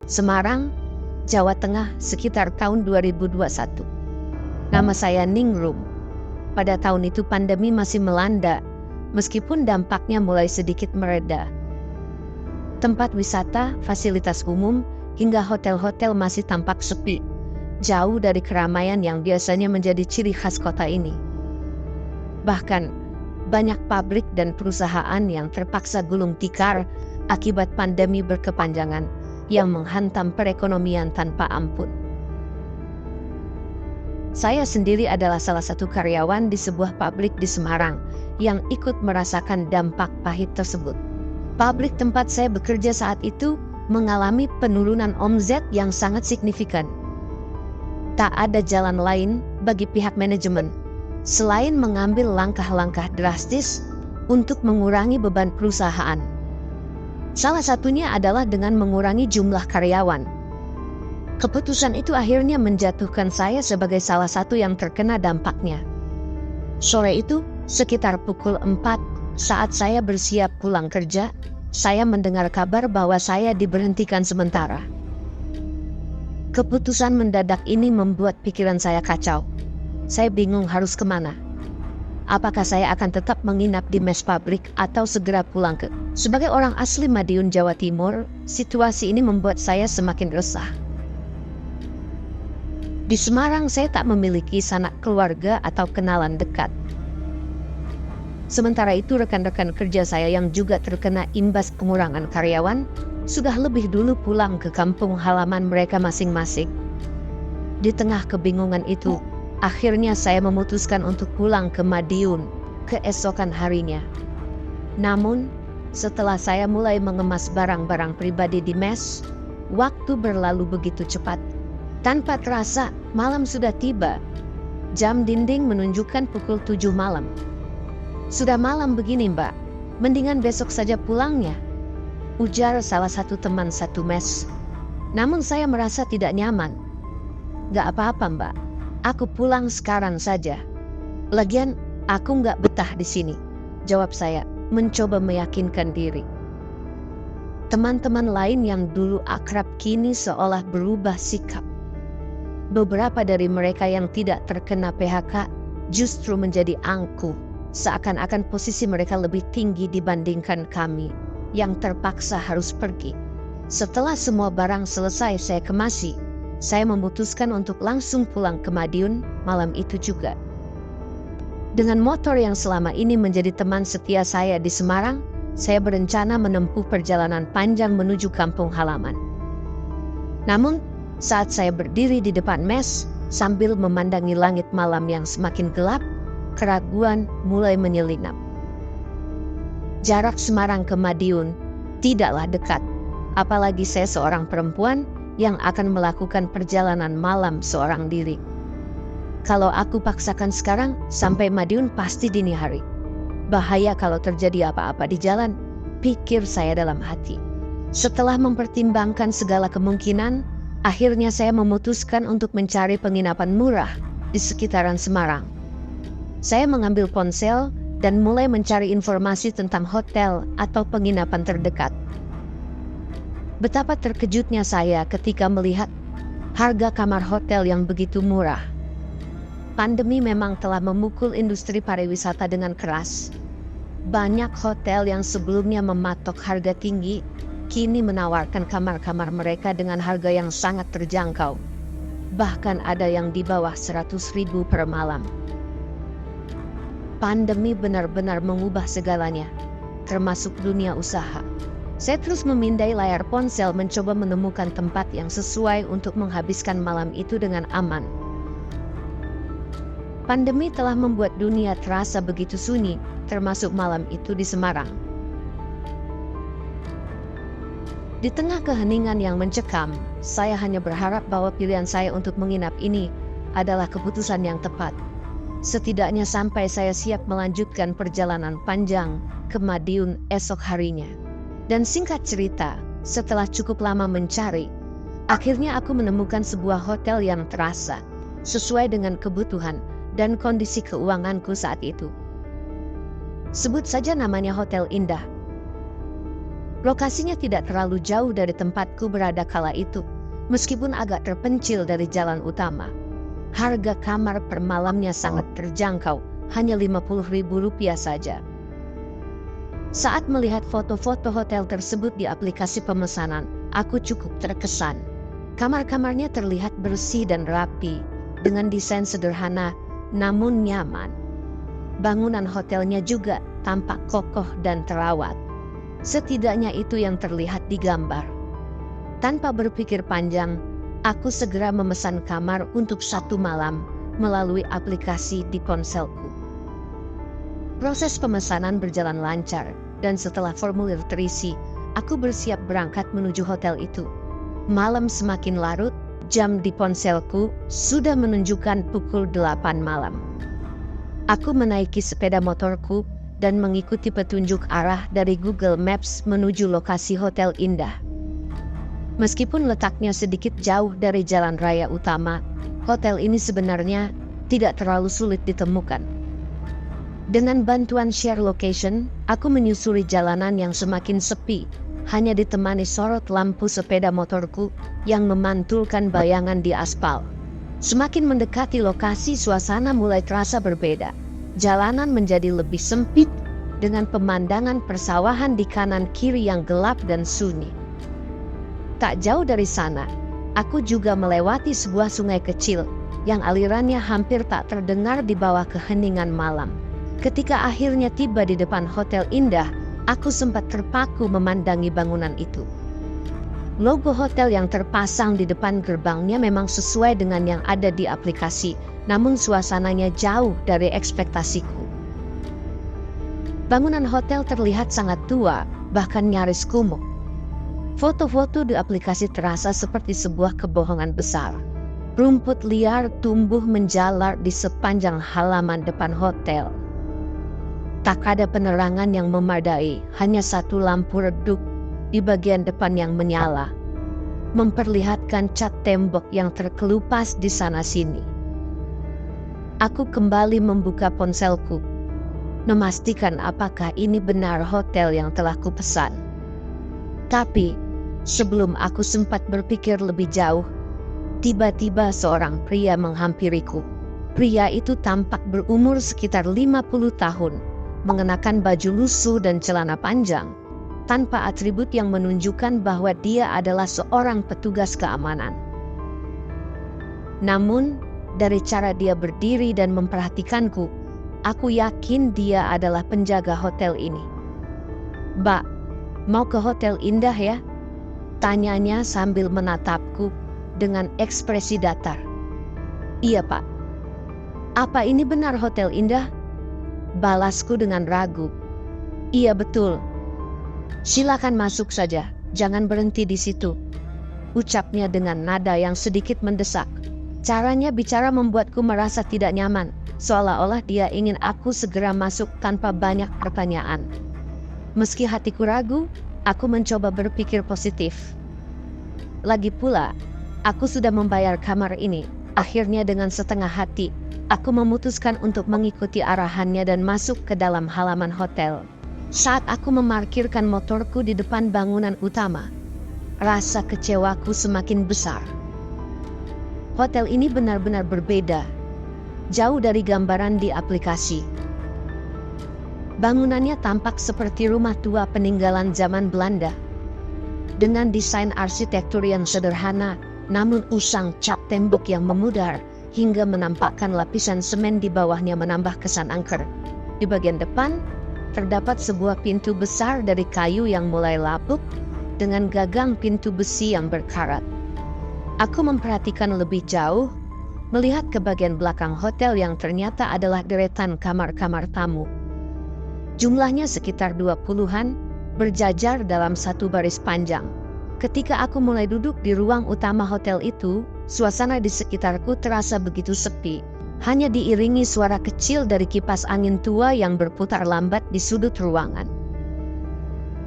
Semarang, Jawa Tengah sekitar tahun 2021. Nama saya Ningrum. Pada tahun itu pandemi masih melanda, meskipun dampaknya mulai sedikit mereda. Tempat wisata, fasilitas umum, hingga hotel-hotel masih tampak sepi, jauh dari keramaian yang biasanya menjadi ciri khas kota ini. Bahkan, banyak pabrik dan perusahaan yang terpaksa gulung tikar akibat pandemi berkepanjangan yang menghantam perekonomian tanpa ampun. Saya sendiri adalah salah satu karyawan di sebuah pabrik di Semarang yang ikut merasakan dampak pahit tersebut. Pabrik tempat saya bekerja saat itu mengalami penurunan omzet yang sangat signifikan. Tak ada jalan lain bagi pihak manajemen selain mengambil langkah-langkah drastis untuk mengurangi beban perusahaan. Salah satunya adalah dengan mengurangi jumlah karyawan. Keputusan itu akhirnya menjatuhkan saya sebagai salah satu yang terkena dampaknya. Sore itu, sekitar pukul 4, saat saya bersiap pulang kerja, saya mendengar kabar bahwa saya diberhentikan sementara. Keputusan mendadak ini membuat pikiran saya kacau. Saya bingung harus kemana. Apakah saya akan tetap menginap di mes pabrik atau segera pulang ke? Sebagai orang asli Madiun, Jawa Timur, situasi ini membuat saya semakin resah. Di Semarang saya tak memiliki sanak keluarga atau kenalan dekat. Sementara itu rekan-rekan kerja saya yang juga terkena imbas pengurangan karyawan sudah lebih dulu pulang ke kampung halaman mereka masing-masing. Di tengah kebingungan itu, akhirnya saya memutuskan untuk pulang ke Madiun keesokan harinya. Namun, setelah saya mulai mengemas barang-barang pribadi di mes, waktu berlalu begitu cepat. Tanpa terasa, malam sudah tiba. Jam dinding menunjukkan pukul 7 malam. Sudah malam begini, Mbak. Mendingan besok saja pulangnya, ujar salah satu teman satu mes. Namun saya merasa tidak nyaman. Gak apa-apa, Mbak. Aku pulang sekarang saja. Lagian, aku gak betah di sini, jawab saya, mencoba meyakinkan diri. Teman-teman lain yang dulu akrab kini seolah berubah sikap. Beberapa dari mereka yang tidak terkena PHK justru menjadi angkuh, seakan-akan posisi mereka lebih tinggi dibandingkan kami yang terpaksa harus pergi. Setelah semua barang selesai saya kemasi, saya memutuskan untuk langsung pulang ke Madiun malam itu juga. Dengan motor yang selama ini menjadi teman setia saya di Semarang, saya berencana menempuh perjalanan panjang menuju kampung halaman. Namun, saat saya berdiri di depan mes, sambil memandangi langit malam yang semakin gelap, keraguan mulai menyelinap. Jarak Semarang ke Madiun tidaklah dekat, apalagi saya seorang perempuan yang akan melakukan perjalanan malam seorang diri. Kalau aku paksakan sekarang, sampai Madiun pasti dini hari. Bahaya kalau terjadi apa-apa di jalan, pikir saya dalam hati. Setelah mempertimbangkan segala kemungkinan, akhirnya saya memutuskan untuk mencari penginapan murah di sekitaran Semarang. Saya mengambil ponsel dan mulai mencari informasi tentang hotel atau penginapan terdekat. Betapa terkejutnya saya ketika melihat harga kamar hotel yang begitu murah. Pandemi memang telah memukul industri pariwisata dengan keras. Banyak hotel yang sebelumnya mematok harga tinggi, kini menawarkan kamar-kamar mereka dengan harga yang sangat terjangkau. Bahkan ada yang di bawah 100.000 per malam. Pandemi benar-benar mengubah segalanya, termasuk dunia usaha. Saya terus memindai layar ponsel mencoba menemukan tempat yang sesuai untuk menghabiskan malam itu dengan aman. Pandemi telah membuat dunia terasa begitu sunyi, termasuk malam itu di Semarang. Di tengah keheningan yang mencekam, saya hanya berharap bahwa pilihan saya untuk menginap ini adalah keputusan yang tepat. Setidaknya sampai saya siap melanjutkan perjalanan panjang ke Madiun esok harinya. Dan singkat cerita, setelah cukup lama mencari, akhirnya aku menemukan sebuah hotel yang terasa sesuai dengan kebutuhan dan kondisi keuanganku saat itu. Sebut saja namanya Hotel Indah. Lokasinya tidak terlalu jauh dari tempatku berada kala itu, meskipun agak terpencil dari jalan utama. Harga kamar per malamnya sangat terjangkau, hanya Rp50.000 saja. Saat melihat foto-foto hotel tersebut di aplikasi pemesanan, aku cukup terkesan. Kamar-kamarnya terlihat bersih dan rapi, dengan desain sederhana namun nyaman. Bangunan hotelnya juga tampak kokoh dan terawat. Setidaknya itu yang terlihat di gambar. Tanpa berpikir panjang, aku segera memesan kamar untuk 1 malam melalui aplikasi di ponselku. Proses pemesanan berjalan lancar, dan setelah formulir terisi, aku bersiap berangkat menuju hotel itu. Malam semakin larut, jam di ponselku sudah menunjukkan pukul 8 malam. Aku menaiki sepeda motorku dan mengikuti petunjuk arah dari Google Maps menuju lokasi hotel indah. Meskipun letaknya sedikit jauh dari jalan raya utama, hotel ini sebenarnya tidak terlalu sulit ditemukan. Dengan bantuan share location, aku menyusuri jalanan yang semakin sepi, hanya ditemani sorot lampu sepeda motorku yang memantulkan bayangan di aspal. Semakin mendekati lokasi, suasana mulai terasa berbeda. Jalanan menjadi lebih sempit, dengan pemandangan persawahan di kanan kiri yang gelap dan sunyi. Tak jauh dari sana, aku juga melewati sebuah sungai kecil yang alirannya hampir tak terdengar di bawah keheningan malam. Ketika akhirnya tiba di depan hotel indah, aku sempat terpaku memandangi bangunan itu. Logo hotel yang terpasang di depan gerbangnya memang sesuai dengan yang ada di aplikasi, namun suasananya jauh dari ekspektasiku. Bangunan hotel terlihat sangat tua, bahkan nyaris kumuh. Foto-foto di aplikasi terasa seperti sebuah kebohongan besar. Rumput liar tumbuh menjalar di sepanjang halaman depan hotel. Tak ada penerangan yang memadai, hanya satu lampu redup di bagian depan yang menyala, memperlihatkan cat tembok yang terkelupas di sana-sini. Aku kembali membuka ponselku, memastikan apakah ini benar hotel yang telah kupesan. Tapi, sebelum aku sempat berpikir lebih jauh, tiba-tiba seorang pria menghampiriku. Pria itu tampak berumur sekitar 50 tahun, mengenakan baju lusuh dan celana panjang, tanpa atribut yang menunjukkan bahwa dia adalah seorang petugas keamanan. Namun, dari cara dia berdiri dan memperhatikanku, aku yakin dia adalah penjaga hotel ini. "Mbak, mau ke hotel indah ya?" tanyanya sambil menatapku dengan ekspresi datar. "Iya, Pak." "Apa ini benar hotel indah?" balasku dengan ragu. "Iya, betul." "Silakan masuk saja, jangan berhenti di situ," ucapnya dengan nada yang sedikit mendesak. Caranya bicara membuatku merasa tidak nyaman, seolah-olah dia ingin aku segera masuk tanpa banyak pertanyaan. Meski hatiku ragu, aku mencoba berpikir positif. Lagi pula, aku sudah membayar kamar ini. Akhirnya dengan setengah hati, aku memutuskan untuk mengikuti arahannya dan masuk ke dalam halaman hotel. Saat aku memarkirkan motorku di depan bangunan utama, rasa kecewaku semakin besar. Hotel ini benar-benar berbeda, jauh dari gambaran di aplikasi. Bangunannya tampak seperti rumah tua peninggalan zaman Belanda, dengan desain arsitektur yang sederhana, namun usang cat tembok yang memudar hingga menampakkan lapisan semen di bawahnya menambah kesan angker. Di bagian depan, terdapat sebuah pintu besar dari kayu yang mulai lapuk, dengan gagang pintu besi yang berkarat. Aku memperhatikan lebih jauh, melihat ke bagian belakang hotel yang ternyata adalah deretan kamar-kamar tamu. Jumlahnya sekitar 20-an, berjajar dalam satu baris panjang. Ketika aku mulai duduk di ruang utama hotel itu, suasana di sekitarku terasa begitu sepi, hanya diiringi suara kecil dari kipas angin tua yang berputar lambat di sudut ruangan.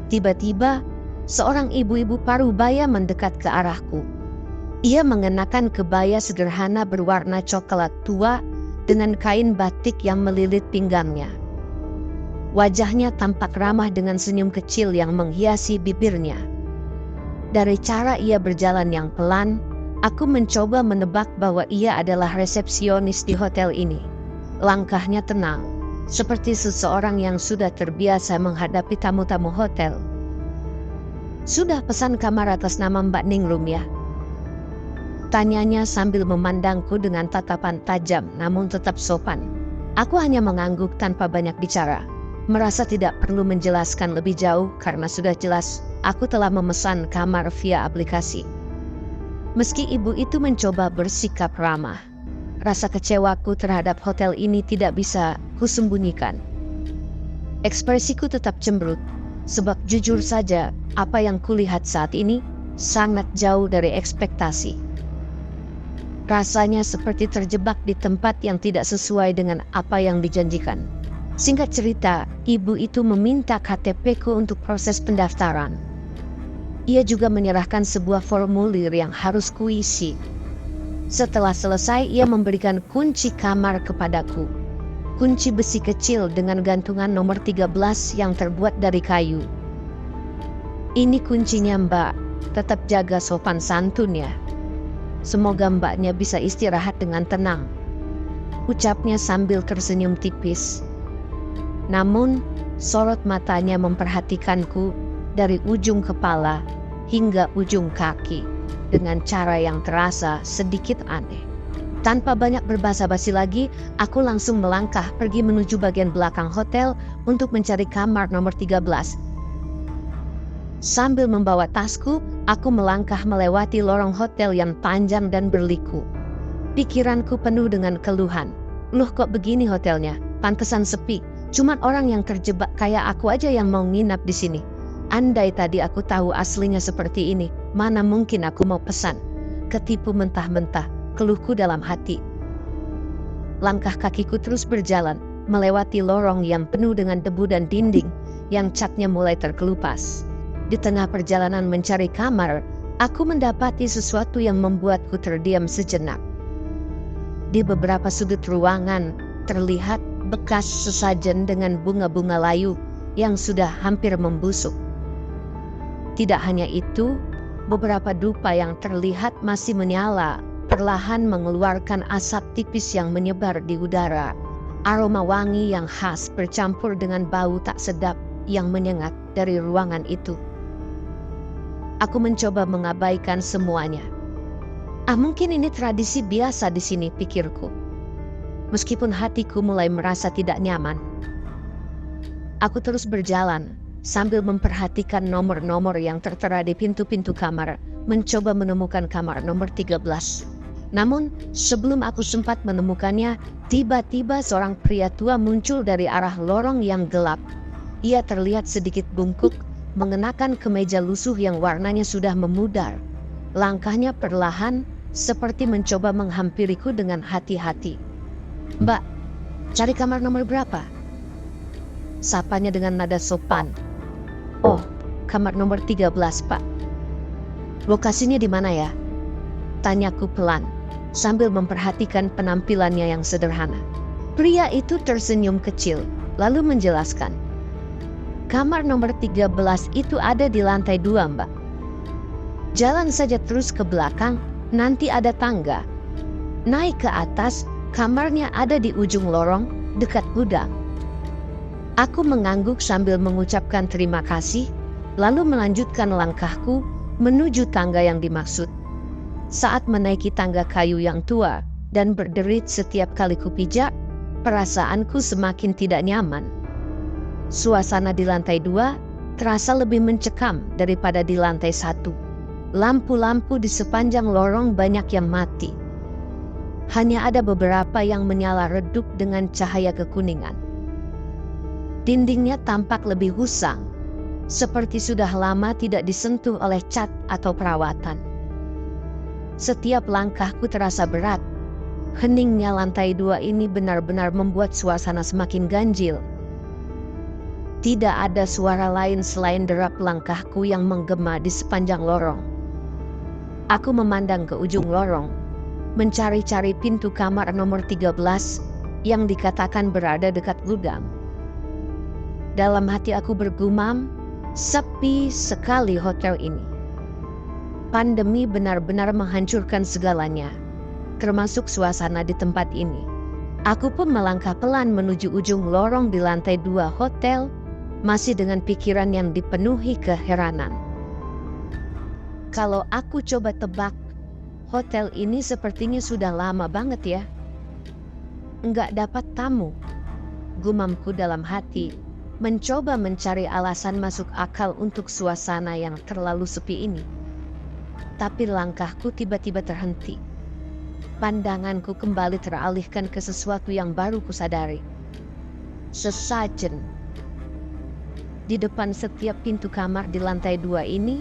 Tiba-tiba, seorang ibu-ibu parubaya mendekat ke arahku. Ia mengenakan kebaya sederhana berwarna coklat tua dengan kain batik yang melilit pinggangnya. Wajahnya tampak ramah dengan senyum kecil yang menghiasi bibirnya. Dari cara ia berjalan yang pelan, aku mencoba menebak bahwa ia adalah resepsionis di hotel ini. Langkahnya tenang, seperti seseorang yang sudah terbiasa menghadapi tamu-tamu hotel. "Sudah pesan kamar atas nama Mbak Ningrum ya?" tanyanya sambil memandangku dengan tatapan tajam namun tetap sopan. Aku hanya mengangguk tanpa banyak bicara, merasa tidak perlu menjelaskan lebih jauh karena sudah jelas aku telah memesan kamar via aplikasi. Meski ibu itu mencoba bersikap ramah, rasa kecewaku terhadap hotel ini tidak bisa kusembunyikan. Ekspresiku tetap cemberut, sebab jujur saja apa yang kulihat saat ini sangat jauh dari ekspektasi. Rasanya seperti terjebak di tempat yang tidak sesuai dengan apa yang dijanjikan. Singkat cerita, ibu itu meminta KTP-ku untuk proses pendaftaran. Ia juga menyerahkan sebuah formulir yang harus kuisi. Setelah selesai, ia memberikan kunci kamar kepadaku. Kunci besi kecil dengan gantungan nomor 13 yang terbuat dari kayu. "Ini kuncinya, Mbak. Tetap jaga sopan santun ya. Semoga mbaknya bisa istirahat dengan tenang," ucapnya sambil tersenyum tipis. Namun, sorot matanya memperhatikanku dari ujung kepala hingga ujung kaki dengan cara yang terasa sedikit aneh. Tanpa banyak berbasa-basi lagi, aku langsung melangkah pergi menuju bagian belakang hotel untuk mencari kamar nomor 13. Sambil membawa tasku, aku melangkah melewati lorong hotel yang panjang dan berliku. Pikiranku penuh dengan keluhan. "Loh, kok begini hotelnya? Pantesan sepi. Cuman orang yang terjebak kayak aku aja yang mau nginap di sini. Andai tadi aku tahu aslinya seperti ini, mana mungkin aku mau pesan." Ketipu mentah-mentah, keluhku dalam hati. Langkah kakiku terus berjalan, melewati lorong yang penuh dengan debu dan dinding yang catnya mulai terkelupas. Di tengah perjalanan mencari kamar, aku mendapati sesuatu yang membuatku terdiam sejenak. Di beberapa sudut ruangan, terlihat bekas sesajen dengan bunga-bunga layu yang sudah hampir membusuk. Tidak hanya itu, beberapa dupa yang terlihat masih menyala, perlahan mengeluarkan asap tipis yang menyebar di udara. Aroma wangi yang khas bercampur dengan bau tak sedap yang menyengat dari ruangan itu. Aku mencoba mengabaikan semuanya. Mungkin ini tradisi biasa di sini, pikirku. Meskipun hatiku mulai merasa tidak nyaman. Aku terus berjalan, sambil memperhatikan nomor-nomor yang tertera di pintu-pintu kamar, mencoba menemukan kamar nomor 13. Namun, sebelum aku sempat menemukannya, tiba-tiba seorang pria tua muncul dari arah lorong yang gelap. Ia terlihat sedikit bungkuk, mengenakan kemeja lusuh yang warnanya sudah memudar. Langkahnya perlahan, seperti mencoba menghampiriku dengan hati-hati. "Mbak, cari kamar nomor berapa?" sapanya dengan nada sopan. "Oh, kamar nomor 13, Pak." "Lokasinya di mana ya?" tanyaku pelan, sambil memperhatikan penampilannya yang sederhana. Pria itu tersenyum kecil, lalu menjelaskan, "Kamar nomor 13 itu ada di lantai 2, Mbak. Jalan saja terus ke belakang, nanti ada tangga. Naik ke atas, kamarnya ada di ujung lorong, dekat gudang." Aku mengangguk sambil mengucapkan terima kasih, lalu melanjutkan langkahku menuju tangga yang dimaksud. Saat menaiki tangga kayu yang tua dan berderit setiap kali kupijak, perasaanku semakin tidak nyaman. Suasana di lantai 2 terasa lebih mencekam daripada di lantai 1. Lampu-lampu di sepanjang lorong banyak yang mati. Hanya ada beberapa yang menyala redup dengan cahaya kekuningan. Dindingnya tampak lebih usang, seperti sudah lama tidak disentuh oleh cat atau perawatan. Setiap langkahku terasa berat. Heningnya lantai 2 ini benar-benar membuat suasana semakin ganjil. Tidak ada suara lain selain derap langkahku yang menggema di sepanjang lorong. Aku memandang ke ujung lorong, mencari-cari pintu kamar nomor 13 yang dikatakan berada dekat gudang. Dalam hati aku bergumam, sepi sekali hotel ini. Pandemi benar-benar menghancurkan segalanya, termasuk suasana di tempat ini. Aku pun melangkah pelan menuju ujung lorong di lantai 2 hotel, masih dengan pikiran yang dipenuhi keheranan. Kalau aku coba tebak, hotel ini sepertinya sudah lama banget ya. Enggak dapat tamu, gumamku dalam hati, mencoba mencari alasan masuk akal untuk suasana yang terlalu sepi ini. Tapi langkahku tiba-tiba terhenti. Pandanganku kembali teralihkan ke sesuatu yang baru kusadari. Sesajen. Di depan setiap pintu kamar di lantai 2 ini,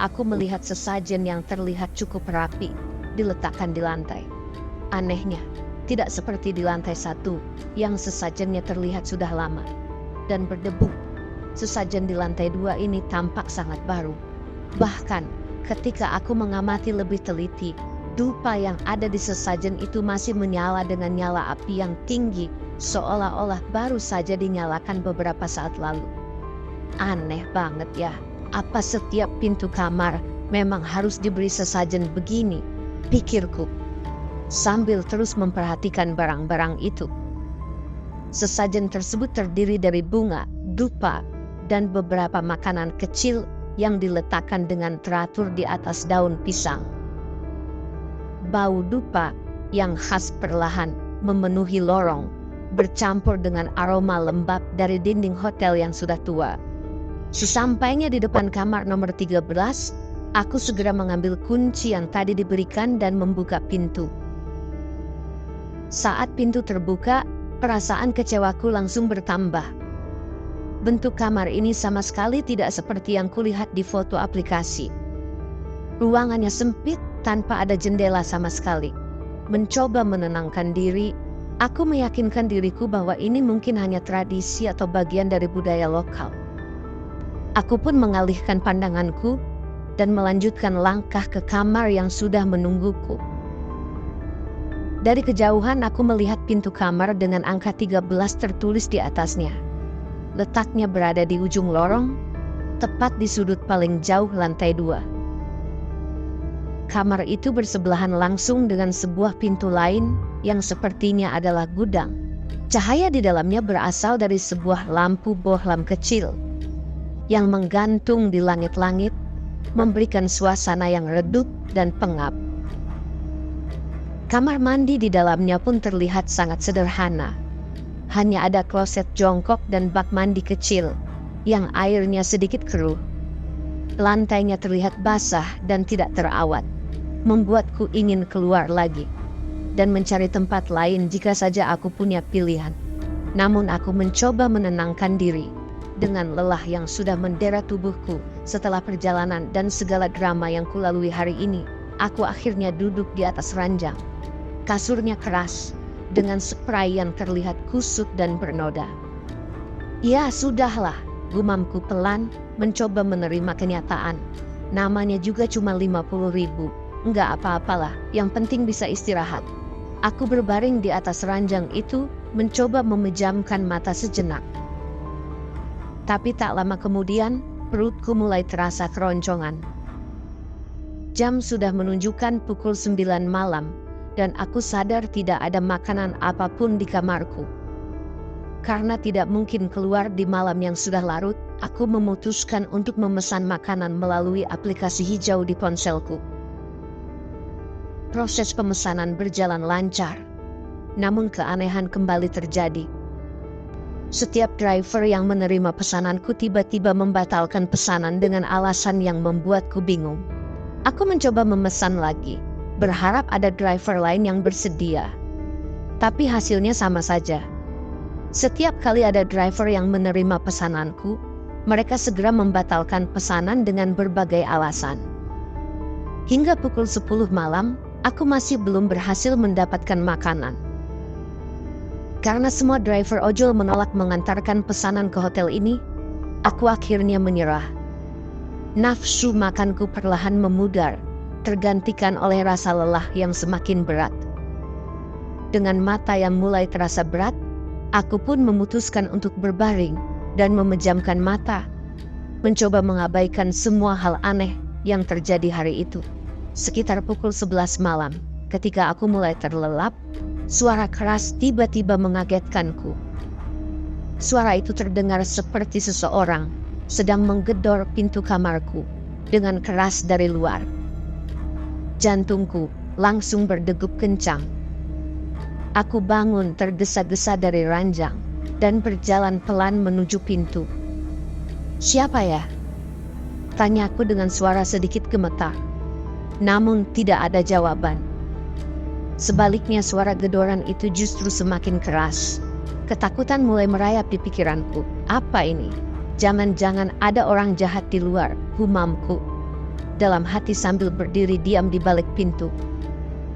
aku melihat sesajen yang terlihat cukup rapi diletakkan di lantai. Anehnya, tidak seperti di lantai 1 yang sesajennya terlihat sudah lama dan berdebu. Sesajen di lantai 2 ini tampak sangat baru. Bahkan ketika aku mengamati lebih teliti, dupa yang ada di sesajen itu masih menyala dengan nyala api yang tinggi, seolah-olah baru saja dinyalakan beberapa saat lalu. Aneh banget ya, apa setiap pintu kamar memang harus diberi sesajen begini, pikirku, sambil terus memperhatikan barang-barang itu. Sesajen tersebut terdiri dari bunga, dupa, dan beberapa makanan kecil yang diletakkan dengan teratur di atas daun pisang. Bau dupa yang khas perlahan memenuhi lorong, bercampur dengan aroma lembab dari dinding hotel yang sudah tua. Sesampainya di depan kamar nomor 13, aku segera mengambil kunci yang tadi diberikan dan membuka pintu. Saat pintu terbuka, perasaan kecewaku langsung bertambah. Bentuk kamar ini sama sekali tidak seperti yang kulihat di foto aplikasi. Ruangannya sempit tanpa ada jendela sama sekali. Mencoba menenangkan diri, aku meyakinkan diriku bahwa ini mungkin hanya tradisi atau bagian dari budaya lokal. Aku pun mengalihkan pandanganku dan melanjutkan langkah ke kamar yang sudah menungguku. Dari kejauhan aku melihat pintu kamar dengan angka 13 tertulis di atasnya. Letaknya berada di ujung lorong, tepat di sudut paling jauh lantai 2. Kamar itu bersebelahan langsung dengan sebuah pintu lain yang sepertinya adalah gudang. Cahaya di dalamnya berasal dari sebuah lampu bohlam kecil yang menggantung di langit-langit, memberikan suasana yang redup dan pengap. Kamar mandi di dalamnya pun terlihat sangat sederhana. Hanya ada kloset jongkok dan bak mandi kecil yang airnya sedikit keruh. Lantainya terlihat basah dan tidak terawat, membuatku ingin keluar lagi dan mencari tempat lain jika saja aku punya pilihan. Namun aku mencoba menenangkan diri dengan lelah yang sudah mendera tubuhku setelah perjalanan dan segala drama yang kulalui hari ini. Aku akhirnya duduk di atas ranjang. Kasurnya keras, dengan spray yang terlihat kusut dan bernoda. Ya sudahlah, gumamku pelan, mencoba menerima kenyataan. Namanya juga cuma 50.000, enggak apa-apalah, yang penting bisa istirahat. Aku berbaring di atas ranjang itu, mencoba memejamkan mata sejenak. Tapi tak lama kemudian, perutku mulai terasa keroncongan. Jam sudah menunjukkan pukul 9 malam, dan aku sadar tidak ada makanan apapun di kamarku. Karena tidak mungkin keluar di malam yang sudah larut, aku memutuskan untuk memesan makanan melalui aplikasi hijau di ponselku. Proses pemesanan berjalan lancar, namun keanehan kembali terjadi. Setiap driver yang menerima pesananku tiba-tiba membatalkan pesanan dengan alasan yang membuatku bingung. Aku mencoba memesan lagi, berharap ada driver lain yang bersedia. Tapi hasilnya sama saja. Setiap kali ada driver yang menerima pesananku, mereka segera membatalkan pesanan dengan berbagai alasan. Hingga pukul 10 malam, aku masih belum berhasil mendapatkan makanan. Karena semua driver ojol menolak mengantarkan pesanan ke hotel ini, aku akhirnya menyerah. Nafsu makanku perlahan memudar, tergantikan oleh rasa lelah yang semakin berat. Dengan mata yang mulai terasa berat, aku pun memutuskan untuk berbaring dan memejamkan mata, mencoba mengabaikan semua hal aneh yang terjadi hari itu. Sekitar pukul 11 malam, ketika aku mulai terlelap, suara keras tiba-tiba mengagetkanku. Suara itu terdengar seperti seseorang sedang menggedor pintu kamarku dengan keras dari luar. Jantungku langsung berdegup kencang. Aku bangun tergesa-gesa dari ranjang dan berjalan pelan menuju pintu. "Siapa ya?" tanyaku dengan suara sedikit gemetar. Namun tidak ada jawaban. Sebaliknya suara gedoran itu justru semakin keras. Ketakutan mulai merayap di pikiranku. Apa ini? Jangan-jangan ada orang jahat di luar, gumamku dalam hati sambil berdiri diam di balik pintu.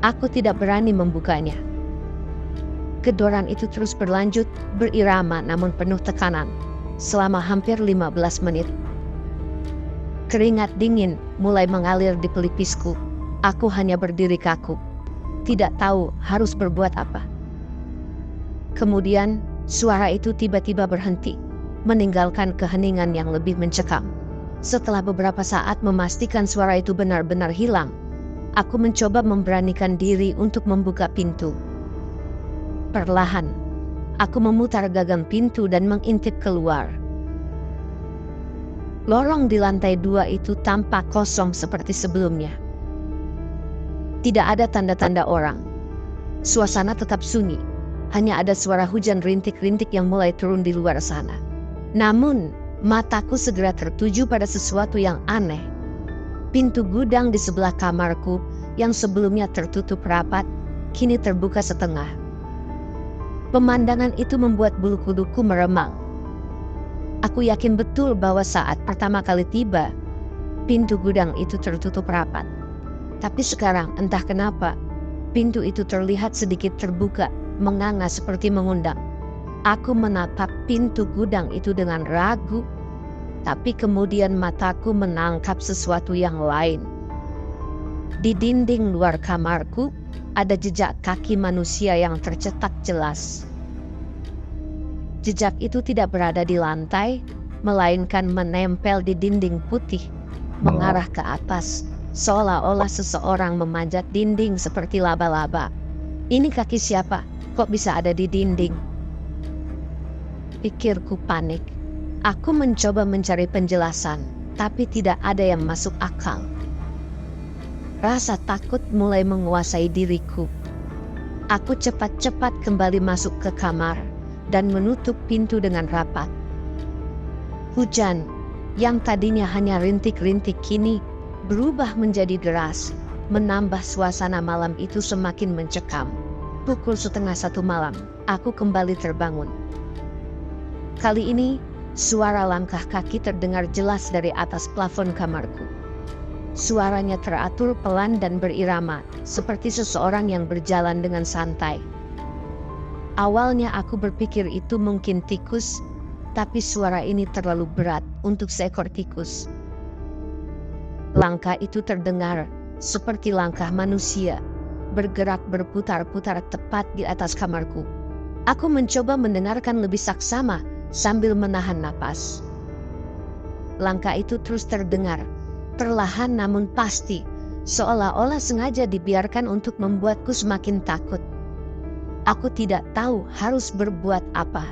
Aku tidak berani membukanya. Gedoran itu terus berlanjut, berirama namun penuh tekanan, selama hampir 15 menit. Keringat dingin mulai mengalir di pelipisku. Aku hanya berdiri kaku, tidak tahu harus berbuat apa. Kemudian, suara itu tiba-tiba berhenti, meninggalkan keheningan yang lebih mencekam. Setelah beberapa saat memastikan suara itu benar-benar hilang, aku mencoba memberanikan diri untuk membuka pintu. Perlahan, aku memutar gagang pintu dan mengintip keluar. Lorong di lantai 2 itu tampak kosong seperti sebelumnya. Tidak ada tanda-tanda orang. Suasana tetap sunyi. Hanya ada suara hujan rintik-rintik yang mulai turun di luar sana. Namun, mataku segera tertuju pada sesuatu yang aneh. Pintu gudang di sebelah kamarku yang sebelumnya tertutup rapat, kini terbuka setengah. Pemandangan itu membuat bulu kuduku meremang. Aku yakin betul bahwa saat pertama kali tiba, pintu gudang itu tertutup rapat. Tapi sekarang entah kenapa, pintu itu terlihat sedikit terbuka, menganga seperti mengundang. Aku menatap pintu gudang itu dengan ragu, tapi kemudian mataku menangkap sesuatu yang lain. Di dinding luar kamarku, ada jejak kaki manusia yang tercetak jelas. Jejak itu tidak berada di lantai, melainkan menempel di dinding putih, mengarah ke atas, seolah-olah seseorang memanjat dinding seperti laba-laba. Ini kaki siapa? Kok bisa ada di dinding? Pikirku panik. Aku mencoba mencari penjelasan, tapi tidak ada yang masuk akal. Rasa takut mulai menguasai diriku. Aku cepat-cepat kembali masuk ke kamar dan menutup pintu dengan rapat. Hujan, yang tadinya hanya rintik-rintik kini berubah menjadi deras, menambah suasana malam itu semakin mencekam. Pukul 12:30 malam, aku kembali terbangun. Kali ini, suara langkah kaki terdengar jelas dari atas plafon kamarku. Suaranya teratur pelan dan berirama, seperti seseorang yang berjalan dengan santai. Awalnya aku berpikir itu mungkin tikus, tapi suara ini terlalu berat untuk seekor tikus. Langkah itu terdengar seperti langkah manusia, bergerak berputar-putar tepat di atas kamarku. Aku mencoba mendengarkan lebih saksama sambil menahan napas. Langkah itu terus terdengar, perlahan namun pasti, seolah-olah sengaja dibiarkan untuk membuatku semakin takut. Aku tidak tahu harus berbuat apa.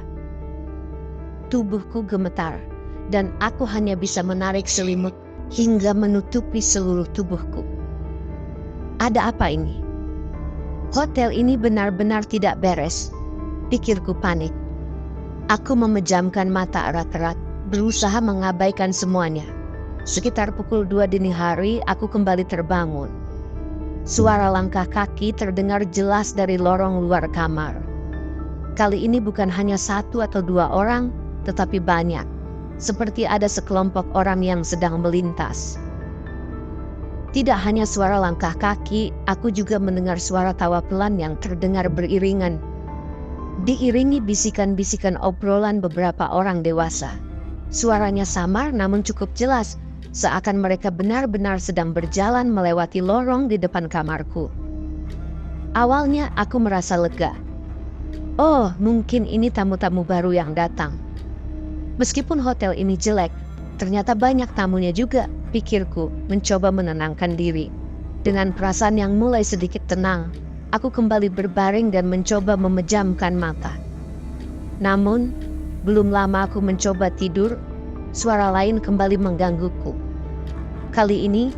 Tubuhku gemetar, dan aku hanya bisa menarik selimut hingga menutupi seluruh tubuhku. Ada apa ini? Hotel ini benar-benar tidak beres, pikirku panik. Aku memejamkan mata erat-erat, berusaha mengabaikan semuanya. Sekitar pukul 2 dini hari, aku kembali terbangun. Suara langkah kaki terdengar jelas dari lorong luar kamar. Kali ini bukan hanya 1 atau 2 orang, tetapi banyak. Seperti ada sekelompok orang yang sedang melintas. Tidak hanya suara langkah kaki, aku juga mendengar suara tawa pelan yang terdengar beriringan. Diiringi bisikan-bisikan obrolan beberapa orang dewasa. Suaranya samar namun cukup jelas, seakan mereka benar-benar sedang berjalan melewati lorong di depan kamarku. Awalnya aku merasa lega. Oh, mungkin ini tamu-tamu baru yang datang. Meskipun hotel ini jelek, ternyata banyak tamunya juga, pikirku, mencoba menenangkan diri. Dengan perasaan yang mulai sedikit tenang, aku kembali berbaring dan mencoba memejamkan mata. Namun, belum lama aku mencoba tidur, suara lain kembali menggangguku. Kali ini,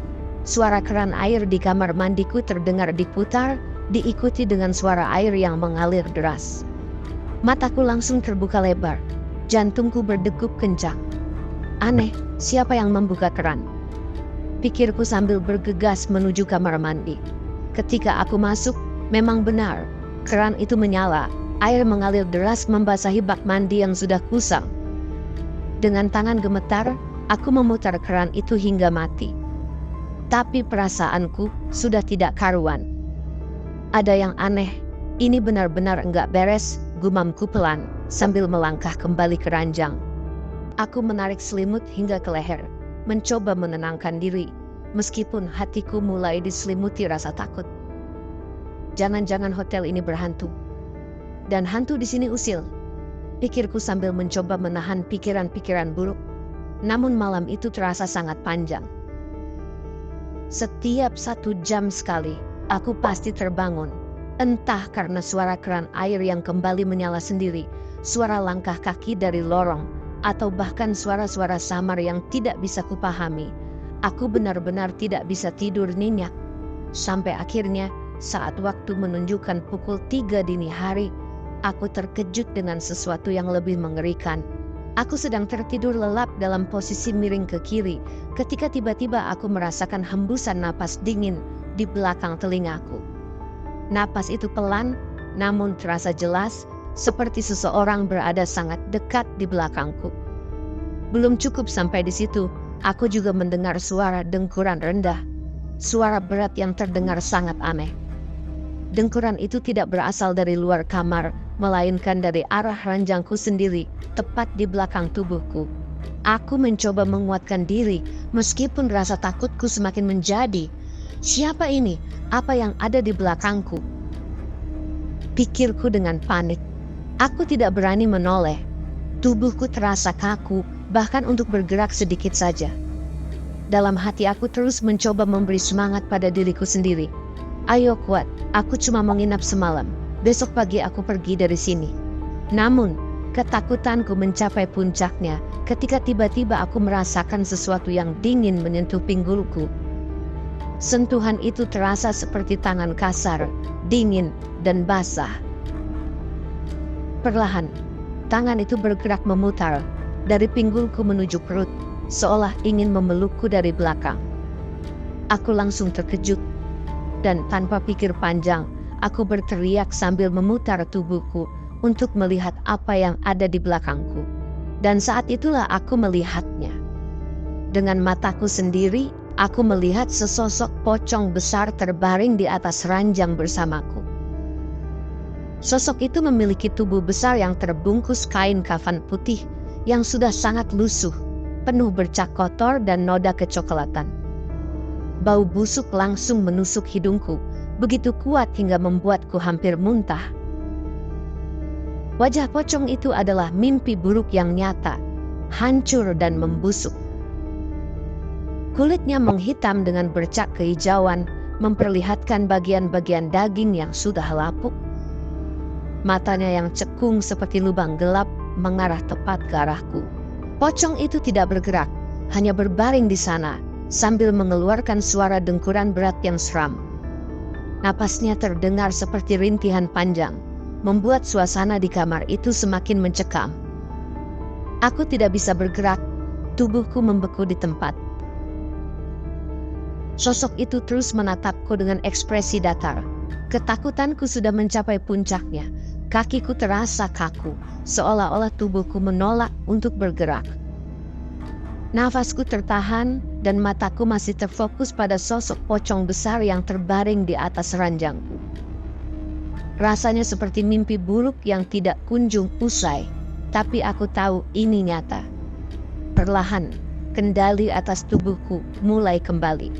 suara keran air di kamar mandiku terdengar diputar, diikuti dengan suara air yang mengalir deras. Mataku langsung terbuka lebar, jantungku berdegup kencang. Aneh, siapa yang membuka keran? Pikirku sambil bergegas menuju kamar mandi. Ketika aku masuk, memang benar, keran itu menyala, air mengalir deras membasahi bak mandi yang sudah kusam. Dengan tangan gemetar, aku memutar keran itu hingga mati. Tapi perasaanku sudah tidak karuan. Ada yang aneh, ini benar-benar enggak beres, gumamku pelan, sambil melangkah kembali ke ranjang. Aku menarik selimut hingga ke leher, mencoba menenangkan diri, meskipun hatiku mulai diselimuti rasa takut. Jangan-jangan hotel ini berhantu. Dan hantu di sini usil, pikirku sambil mencoba menahan pikiran-pikiran buruk. Namun malam itu terasa sangat panjang. Setiap 1 jam sekali, aku pasti terbangun. Entah karena suara keran air yang kembali menyala sendiri, suara langkah kaki dari lorong, atau bahkan suara-suara samar yang tidak bisa kupahami. Aku benar-benar tidak bisa tidur nyenyak. Sampai akhirnya, saat waktu menunjukkan pukul 3 dini hari, aku terkejut dengan sesuatu yang lebih mengerikan. Aku sedang tertidur lelap dalam posisi miring ke kiri, ketika tiba-tiba aku merasakan hembusan napas dingin di belakang telingaku. Napas itu pelan, namun terasa jelas, seperti seseorang berada sangat dekat di belakangku. Belum cukup sampai di situ, aku juga mendengar suara dengkuran rendah. Suara berat yang terdengar sangat aneh. Dengkuran itu tidak berasal dari luar kamar, melainkan dari arah ranjangku sendiri, tepat di belakang tubuhku. Aku mencoba menguatkan diri, meskipun rasa takutku semakin menjadi. Siapa ini? Apa yang ada di belakangku? Pikirku dengan panik. Aku tidak berani menoleh. Tubuhku terasa kaku, bahkan untuk bergerak sedikit saja. Dalam hati aku terus mencoba memberi semangat pada diriku sendiri. Ayo kuat, aku cuma menginap semalam. Besok pagi aku pergi dari sini. Namun, ketakutanku mencapai puncaknya ketika tiba-tiba aku merasakan sesuatu yang dingin menyentuh pinggulku. Sentuhan itu terasa seperti tangan kasar, dingin, dan basah. Perlahan, tangan itu bergerak memutar dari pinggulku menuju perut, seolah ingin memelukku dari belakang. Aku langsung terkejut, dan tanpa pikir panjang, aku berteriak sambil memutar tubuhku untuk melihat apa yang ada di belakangku. Dan saat itulah aku melihatnya. Dengan mataku sendiri, aku melihat sesosok pocong besar terbaring di atas ranjang bersamaku. Sosok itu memiliki tubuh besar yang terbungkus kain kafan putih yang sudah sangat lusuh, penuh bercak kotor dan noda kecoklatan. Bau busuk langsung menusuk hidungku, begitu kuat hingga membuatku hampir muntah. Wajah pocong itu adalah mimpi buruk yang nyata, hancur dan membusuk. Kulitnya menghitam dengan bercak kehijauan, memperlihatkan bagian-bagian daging yang sudah lapuk. Matanya yang cekung seperti lubang gelap mengarah tepat ke arahku. Pocong itu tidak bergerak, hanya berbaring di sana, sambil mengeluarkan suara dengkuran berat yang seram. Napasnya terdengar seperti rintihan panjang, membuat suasana di kamar itu semakin mencekam. Aku tidak bisa bergerak, tubuhku membeku di tempat. Sosok itu terus menatapku dengan ekspresi datar. Ketakutanku sudah mencapai puncaknya. Kakiku terasa kaku, seolah-olah tubuhku menolak untuk bergerak. Nafasku tertahan dan mataku masih terfokus pada sosok pocong besar yang terbaring di atas ranjangku. Rasanya seperti mimpi buruk yang tidak kunjung usai, tapi aku tahu ini nyata. Perlahan, kendali atas tubuhku mulai kembali.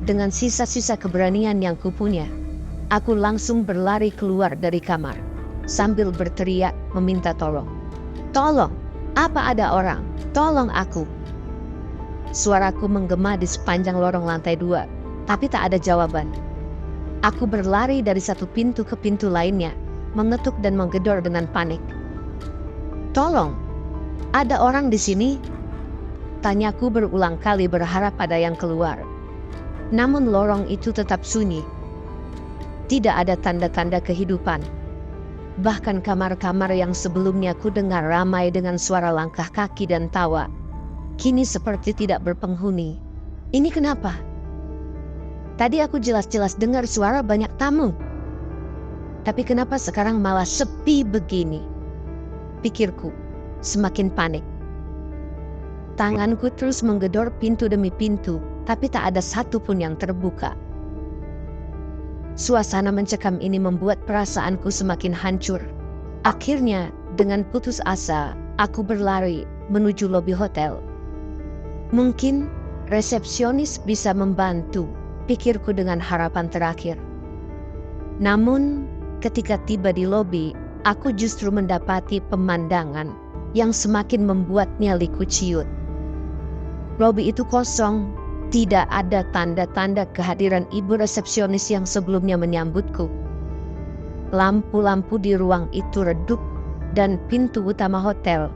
Dengan sisa-sisa keberanian yang kupunya, aku langsung berlari keluar dari kamar, sambil berteriak meminta tolong. Tolong, Apa ada orang? Tolong aku. Suaraku menggema di sepanjang lorong lantai 2, tapi tak ada jawaban. Aku berlari dari satu pintu ke pintu lainnya, mengetuk dan menggedor dengan panik. Tolong, ada orang di sini? Tanyaku berulang kali berharap ada yang keluar. Namun lorong itu tetap sunyi. Tidak ada tanda-tanda kehidupan. Bahkan kamar-kamar yang sebelumnya ku dengar ramai dengan suara langkah kaki dan tawa, kini seperti tidak berpenghuni. Ini kenapa? Tadi aku jelas-jelas dengar suara banyak tamu. Tapi kenapa sekarang malah sepi begini? Pikirku, semakin panik. Tanganku terus menggedor pintu demi pintu, tapi tak ada satupun yang terbuka. Suasana mencekam ini membuat perasaanku semakin hancur. Akhirnya, dengan putus asa, aku berlari menuju lobi hotel. Mungkin resepsionis bisa membantu, pikirku dengan harapan terakhir. Namun, ketika tiba di lobi, aku justru mendapati pemandangan yang semakin membuat nyaliku ciut. Lobi itu kosong. Tidak ada tanda-tanda kehadiran ibu resepsionis yang sebelumnya menyambutku. Lampu-lampu di ruang itu redup dan pintu utama hotel,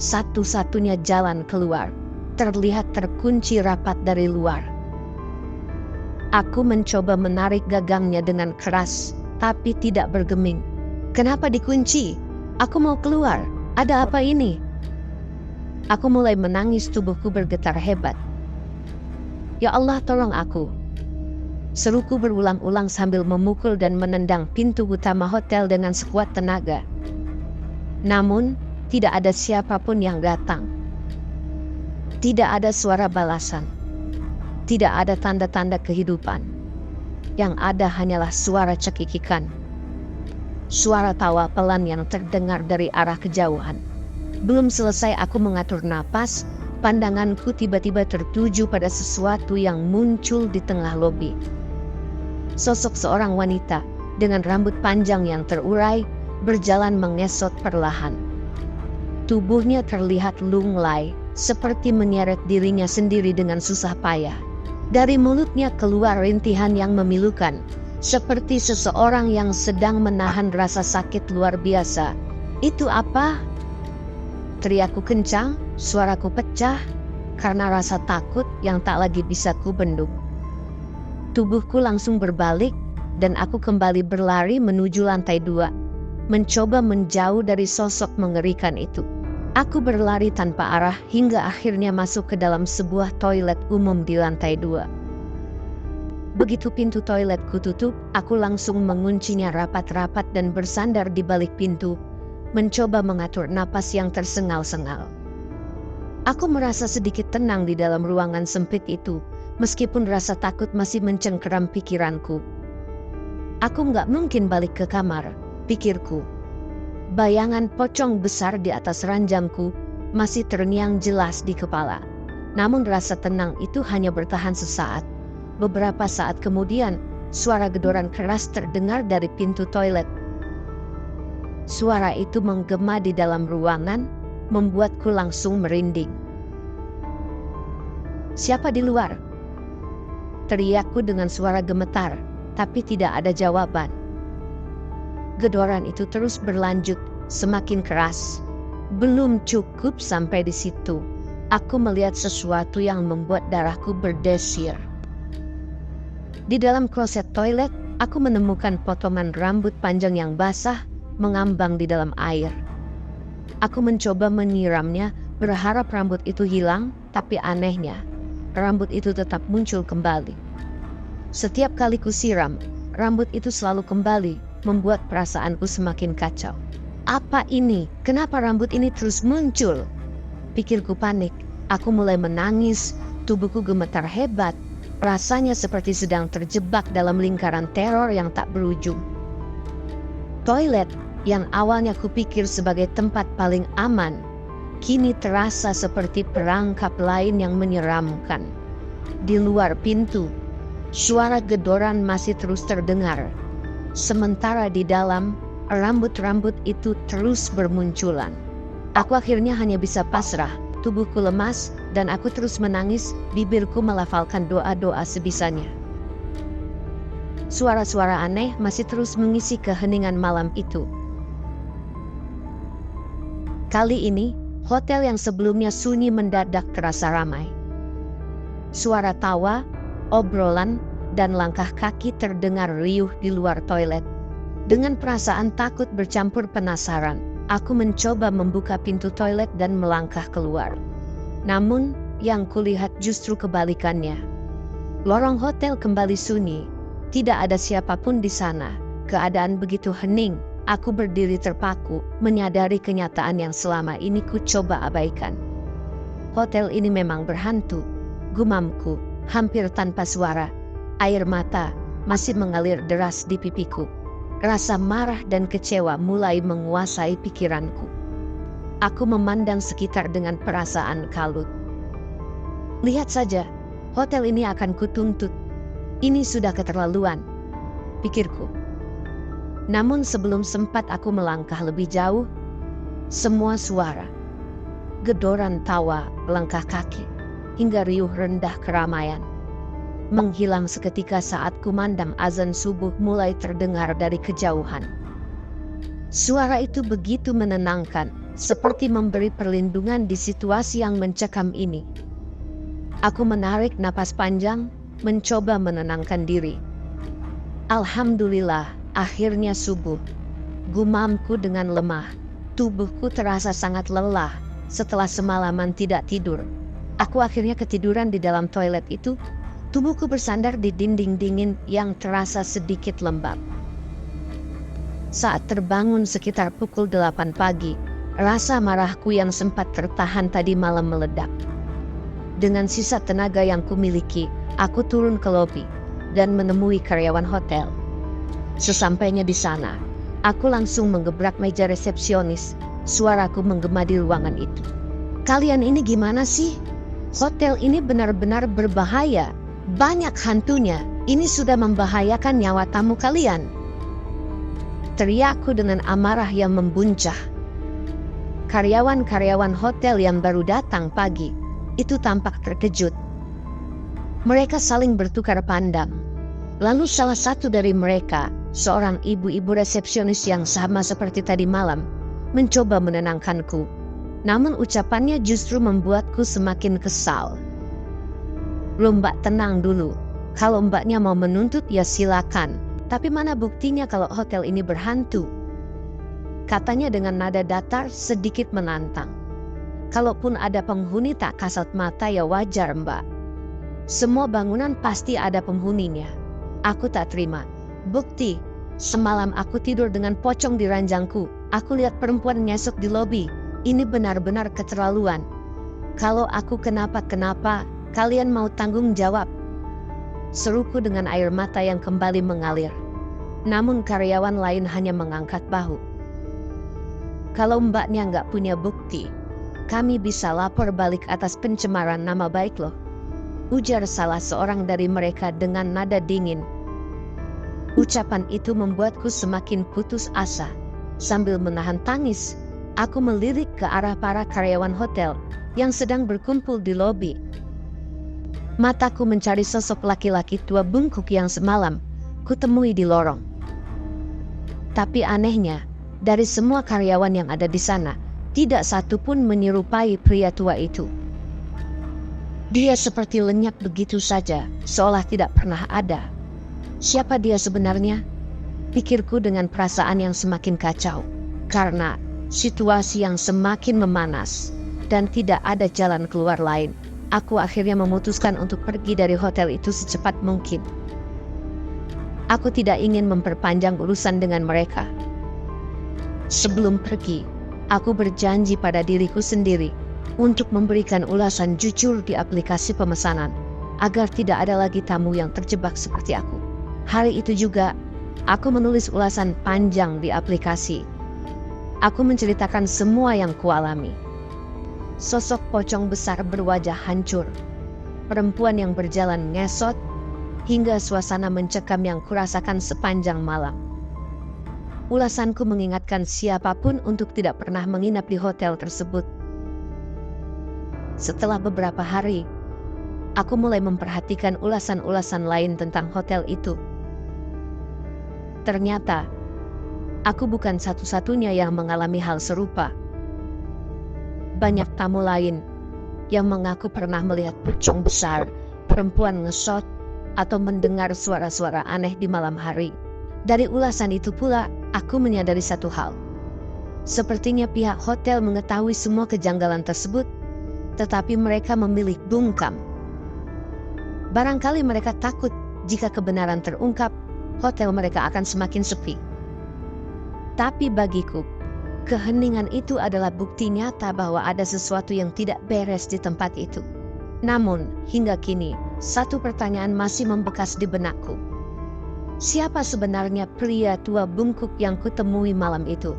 satu-satunya jalan keluar, terlihat terkunci rapat dari luar. Aku mencoba menarik gagangnya dengan keras, tapi tidak bergeming. Kenapa dikunci? Aku mau keluar. Ada apa ini? Aku mulai menangis, tubuhku bergetar hebat. Ya Allah, tolong aku. Seruku berulang-ulang sambil memukul dan menendang pintu utama hotel dengan sekuat tenaga. Namun, tidak ada siapapun yang datang. Tidak ada suara balasan. Tidak ada tanda-tanda kehidupan. Yang ada hanyalah suara cekikikan. Suara tawa pelan yang terdengar dari arah kejauhan. Belum selesai aku mengatur napas, pandanganku tiba-tiba tertuju pada sesuatu yang muncul di tengah lobi. Sosok seorang wanita dengan rambut panjang yang terurai berjalan mengesot perlahan. Tubuhnya terlihat lunglai, seperti menyeret dirinya sendiri dengan susah payah. Dari mulutnya keluar rintihan yang memilukan, seperti seseorang yang sedang menahan rasa sakit luar biasa. Itu apa? Teriakku kencang, suaraku pecah karena rasa takut yang tak lagi bisa kubendung. Tubuhku langsung berbalik dan aku kembali berlari menuju lantai 2, mencoba menjauh dari sosok mengerikan itu. Aku berlari tanpa arah hingga akhirnya masuk ke dalam sebuah toilet umum di lantai 2. Begitu pintu toiletku tutup, aku langsung menguncinya rapat-rapat dan bersandar di balik pintu, mencoba mengatur napas yang tersengal-sengal. Aku merasa sedikit tenang di dalam ruangan sempit itu, meskipun rasa takut masih mencengkeram pikiranku. Aku nggak mungkin balik ke kamar, pikirku. Bayangan pocong besar di atas ranjangku masih terngiang jelas di kepala. Namun rasa tenang itu hanya bertahan sesaat. Beberapa saat kemudian, suara gedoran keras terdengar dari pintu toilet. Suara itu menggema di dalam ruangan, membuatku langsung merinding. Siapa di luar? Teriakku dengan suara gemetar, tapi tidak ada jawaban. Gedoran itu terus berlanjut, semakin keras. Belum cukup sampai di situ. Aku melihat sesuatu yang membuat darahku berdesir. Di dalam kloset toilet, aku menemukan potongan rambut panjang yang basah mengambang di dalam air. Aku mencoba menyiramnya, berharap rambut itu hilang, tapi anehnya, rambut itu tetap muncul kembali. Setiap kali kusiram, rambut itu selalu kembali, membuat perasaanku semakin kacau. Apa ini? Kenapa rambut ini terus muncul? Pikirku panik. Aku mulai menangis, tubuhku gemetar hebat. Rasanya seperti sedang terjebak dalam lingkaran teror yang tak berujung. Toilet yang awalnya kupikir sebagai tempat paling aman, kini terasa seperti perangkap lain yang menyeramkan. Di luar pintu, suara gedoran masih terus terdengar. Sementara di dalam, rambut-rambut itu terus bermunculan. Aku akhirnya hanya bisa pasrah, tubuhku lemas, dan aku terus menangis, bibirku melafalkan doa-doa sebisanya. Suara-suara aneh masih terus mengisi keheningan malam itu. Kali ini, hotel yang sebelumnya sunyi mendadak terasa ramai. Suara tawa, obrolan, dan langkah kaki terdengar riuh di luar toilet. Dengan perasaan takut bercampur penasaran, aku mencoba membuka pintu toilet dan melangkah keluar. Namun, yang kulihat justru kebalikannya. Lorong hotel kembali sunyi. Tidak ada siapapun di sana. Keadaan begitu hening. Aku berdiri terpaku, menyadari kenyataan yang selama ini ku coba abaikan. Hotel ini memang berhantu. Gumamku, hampir tanpa suara. Air mata masih mengalir deras di pipiku. Rasa marah dan kecewa mulai menguasai pikiranku. Aku memandang sekitar dengan perasaan kalut. Lihat saja, hotel ini akan kutuntut. Ini sudah keterlaluan, pikirku. Namun sebelum sempat aku melangkah lebih jauh, semua suara, gedoran tawa, langkah kaki, hingga riuh rendah keramaian menghilang seketika saat kumandang azan subuh mulai terdengar dari kejauhan. Suara itu begitu menenangkan, seperti memberi perlindungan di situasi yang mencekam ini. Aku menarik napas panjang, mencoba menenangkan diri. Alhamdulillah, akhirnya subuh. Gumamku dengan lemah. Tubuhku terasa sangat lelah setelah semalaman tidak tidur. Aku akhirnya ketiduran di dalam toilet itu. Tubuhku bersandar di dinding dingin yang terasa sedikit lembab. Saat terbangun sekitar pukul 8 pagi, rasa marahku yang sempat tertahan tadi malam meledak. Dengan sisa tenaga yang kumiliki, aku turun ke lobi dan menemui karyawan hotel. Sesampainya di sana, aku langsung menggebrak meja resepsionis. Suaraku menggema di ruangan itu. Kalian ini gimana sih? Hotel ini benar-benar berbahaya. Banyak hantunya, ini sudah membahayakan nyawa tamu kalian. Teriakku dengan amarah yang membuncah. Karyawan-karyawan hotel yang baru datang pagi, itu tampak terkejut. Mereka saling bertukar pandang. Lalu salah satu dari mereka, seorang ibu-ibu resepsionis yang sama seperti tadi malam, mencoba menenangkanku. Namun ucapannya justru membuatku semakin kesal. Mbak tenang dulu, kalau mbaknya mau menuntut ya silakan, tapi mana buktinya kalau hotel ini berhantu? Katanya dengan nada datar sedikit menantang. Kalaupun ada penghuni tak kasat mata ya wajar mbak. Semua bangunan pasti ada penghuninya. Aku tak terima. Bukti, semalam aku tidur dengan pocong di ranjangku. Aku lihat perempuan ngesot di lobi. Ini benar-benar keterlaluan. Kalau aku kenapa-kenapa, kalian mau tanggung jawab? Seruku dengan air mata yang kembali mengalir. Namun karyawan lain hanya mengangkat bahu. Kalau mbaknya nggak punya bukti, kami bisa lapor balik atas pencemaran nama baik loh, ujar salah seorang dari mereka dengan nada dingin. Ucapan itu membuatku semakin putus asa. Sambil menahan tangis, aku melirik ke arah para karyawan hotel yang sedang berkumpul di lobi. Mataku mencari sosok laki-laki tua bungkuk yang semalam kutemui di lorong. Tapi anehnya, dari semua karyawan yang ada di sana, tidak satu pun menyerupai pria tua itu. Dia seperti lenyap begitu saja, seolah tidak pernah ada. Siapa dia sebenarnya? Pikirku dengan perasaan yang semakin kacau, karena situasi yang semakin memanas dan tidak ada jalan keluar lain. Aku akhirnya memutuskan untuk pergi dari hotel itu secepat mungkin. Aku tidak ingin memperpanjang urusan dengan mereka. Sebelum pergi, aku berjanji pada diriku sendiri untuk memberikan ulasan jujur di aplikasi pemesanan, agar tidak ada lagi tamu yang terjebak seperti aku. Hari itu juga, aku menulis ulasan panjang di aplikasi. Aku menceritakan semua yang kualami. Sosok pocong besar berwajah hancur, perempuan yang berjalan ngesot, hingga suasana mencekam yang kurasakan sepanjang malam. Ulasanku mengingatkan siapapun untuk tidak pernah menginap di hotel tersebut. Setelah beberapa hari, aku mulai memperhatikan ulasan-ulasan lain tentang hotel itu. Ternyata, aku bukan satu-satunya yang mengalami hal serupa. Banyak tamu lain yang mengaku pernah melihat pocong besar, perempuan ngesot, atau mendengar suara-suara aneh di malam hari. Dari ulasan itu pula, aku menyadari satu hal. Sepertinya pihak hotel mengetahui semua kejanggalan tersebut, tetapi mereka memilih bungkam. Barangkali mereka takut jika kebenaran terungkap, hotel mereka akan semakin sepi. Tapi bagiku, keheningan itu adalah bukti nyata bahwa ada sesuatu yang tidak beres di tempat itu. Namun, hingga kini, satu pertanyaan masih membekas di benakku. Siapa sebenarnya pria tua bungkuk yang kutemui malam itu?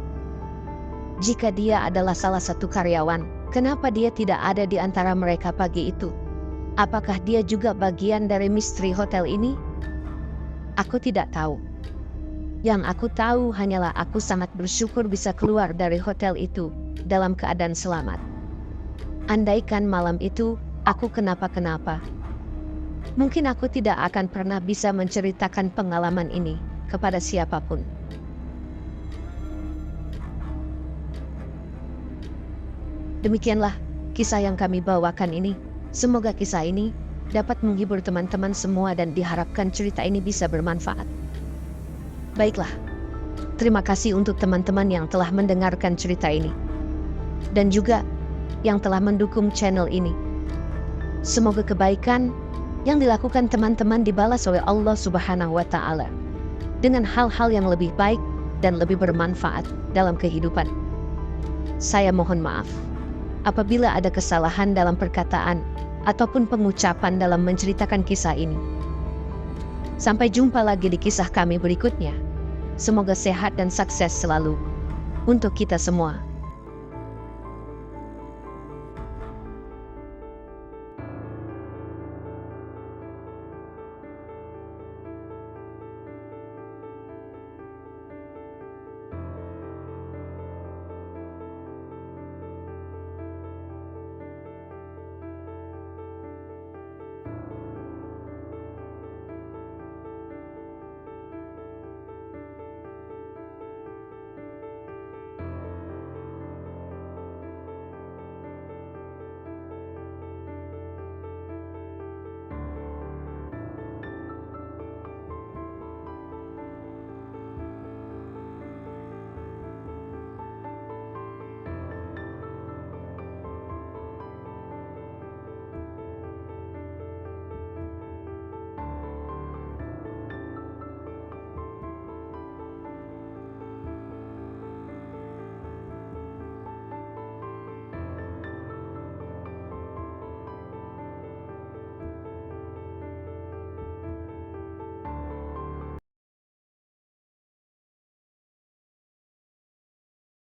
Jika dia adalah salah satu karyawan, kenapa dia tidak ada di antara mereka pagi itu? Apakah dia juga bagian dari misteri hotel ini? Aku tidak tahu. Yang aku tahu hanyalah aku sangat bersyukur bisa keluar dari hotel itu dalam keadaan selamat. Andaikan malam itu aku kenapa-kenapa, mungkin aku tidak akan pernah bisa menceritakan pengalaman ini kepada siapapun. Demikianlah kisah yang kami bawakan ini. Semoga kisah ini dapat menghibur teman-teman semua dan diharapkan cerita ini bisa bermanfaat. Baiklah, terima kasih untuk teman-teman yang telah mendengarkan cerita ini. Dan juga yang telah mendukung channel ini. Semoga kebaikan yang dilakukan teman-teman dibalas oleh Allah Subhanahu wa Ta'ala dengan hal-hal yang lebih baik dan lebih bermanfaat dalam kehidupan. Saya mohon maaf apabila ada kesalahan dalam perkataan ataupun pengucapan dalam menceritakan kisah ini. Sampai jumpa lagi di kisah kami berikutnya. Semoga sehat dan sukses selalu untuk kita semua.